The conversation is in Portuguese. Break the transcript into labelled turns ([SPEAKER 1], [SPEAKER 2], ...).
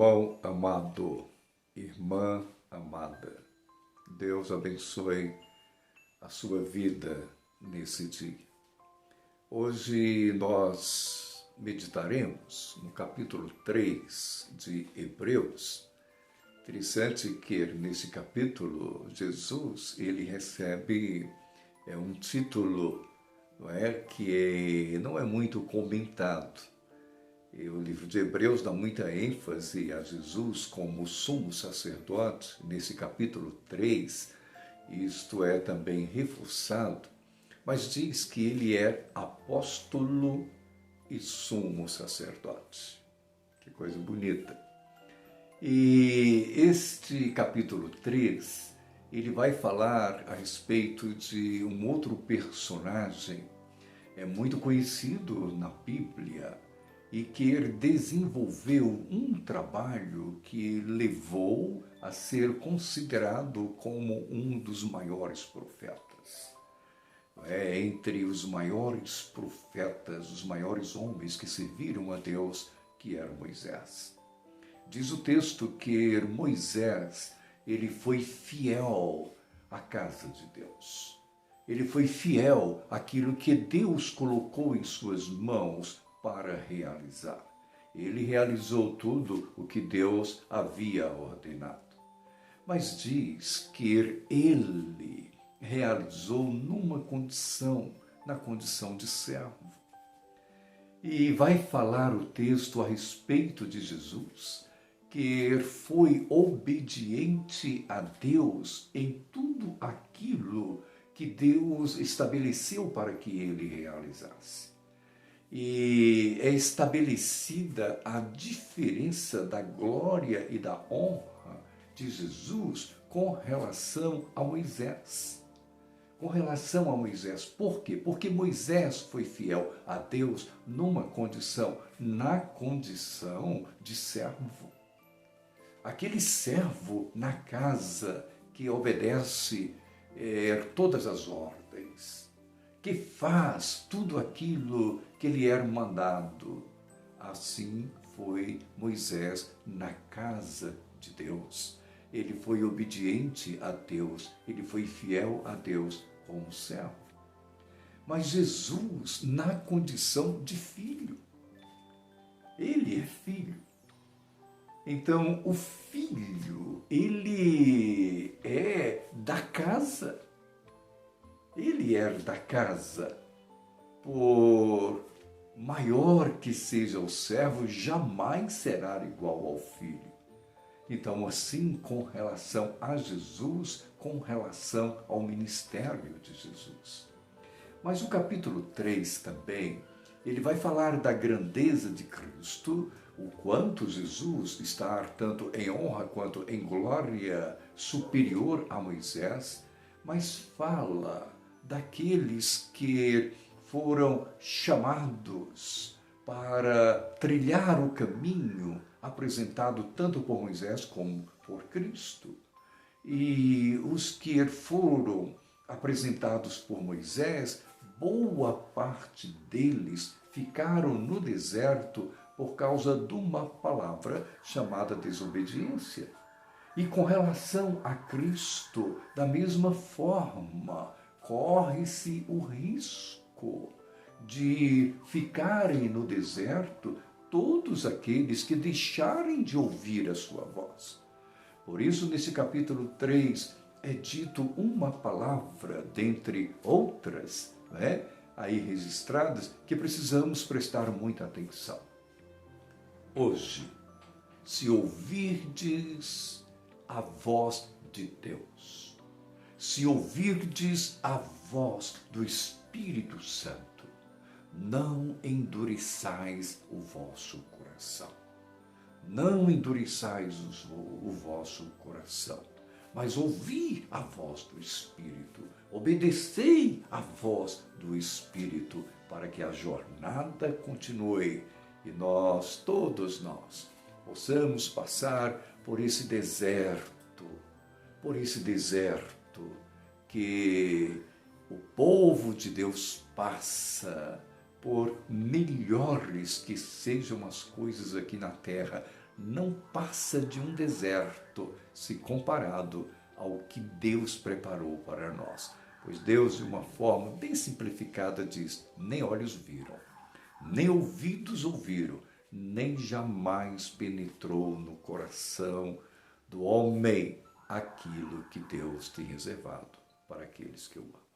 [SPEAKER 1] Irmão amado, irmã amada, Deus abençoe a sua vida nesse dia. Hoje nós meditaremos no capítulo 3 de Hebreus. Interessante que nesse capítulo Jesus ele recebe um título que não é muito comentado. E o livro de Hebreus dá muita ênfase a Jesus como sumo sacerdote. Nesse capítulo 3, isto é também reforçado, mas diz que ele é apóstolo e sumo sacerdote. Que coisa bonita. E este capítulo 3, ele vai falar a respeito de um outro personagem, muito conhecido na Bíblia, e que ele desenvolveu um trabalho que levou a ser considerado como um dos maiores profetas. Entre os maiores profetas, os maiores homens que serviram a Deus, que era Moisés. Diz o texto que Moisés, ele foi fiel à casa de Deus. Ele foi fiel àquilo que Deus colocou em suas mãos para realizar. Ele realizou tudo o que Deus havia ordenado. Mas diz que ele realizou na condição de servo. E vai falar o texto a respeito de Jesus, que foi obediente a Deus em tudo aquilo que Deus estabeleceu para que ele realizasse. E é estabelecida a diferença da glória e da honra de Jesus com relação a Moisés. Com relação a Moisés. Por quê? Porque Moisés foi fiel a Deus na condição de servo. Aquele servo na casa que obedece todas as ordens, que faz tudo aquilo que lhe era mandado. Assim foi Moisés na casa de Deus. Ele foi obediente a Deus, ele foi fiel a Deus como servo. Mas Jesus, na condição de filho, ele é filho. Então, o filho, ele é da casa. Ele é da casa. Por maior que seja o servo, jamais será igual ao filho. Então, assim, com relação a Jesus, com relação ao ministério de Jesus. Mas o capítulo 3 também, ele vai falar da grandeza de Cristo, o quanto Jesus está tanto em honra quanto em glória superior a Moisés, mas fala daqueles que foram chamados para trilhar o caminho apresentado tanto por Moisés como por Cristo. E os que foram apresentados por Moisés, boa parte deles ficaram no deserto por causa de uma palavra chamada desobediência. E com relação a Cristo, da mesma forma, corre-se o risco de ficarem no deserto todos aqueles que deixarem de ouvir a sua voz. Por isso, nesse capítulo 3, é dito uma palavra, dentre outras, aí registradas, que precisamos prestar muita atenção. Hoje, se ouvirdes a voz de Deus, se ouvirdes a voz do Espírito Santo, não endureçais o vosso coração. Não endureçais o vosso coração, mas ouvi a voz do Espírito, obedecei a voz do Espírito, para que a jornada continue e todos nós, possamos passar por esse deserto que o povo de Deus passa, por melhores que sejam as coisas aqui na terra, não passa de um deserto se comparado ao que Deus preparou para nós. Pois Deus, de uma forma bem simplificada, diz: nem olhos viram, nem ouvidos ouviram, nem jamais penetrou no coração do homem aquilo que Deus tem reservado para aqueles que o amam.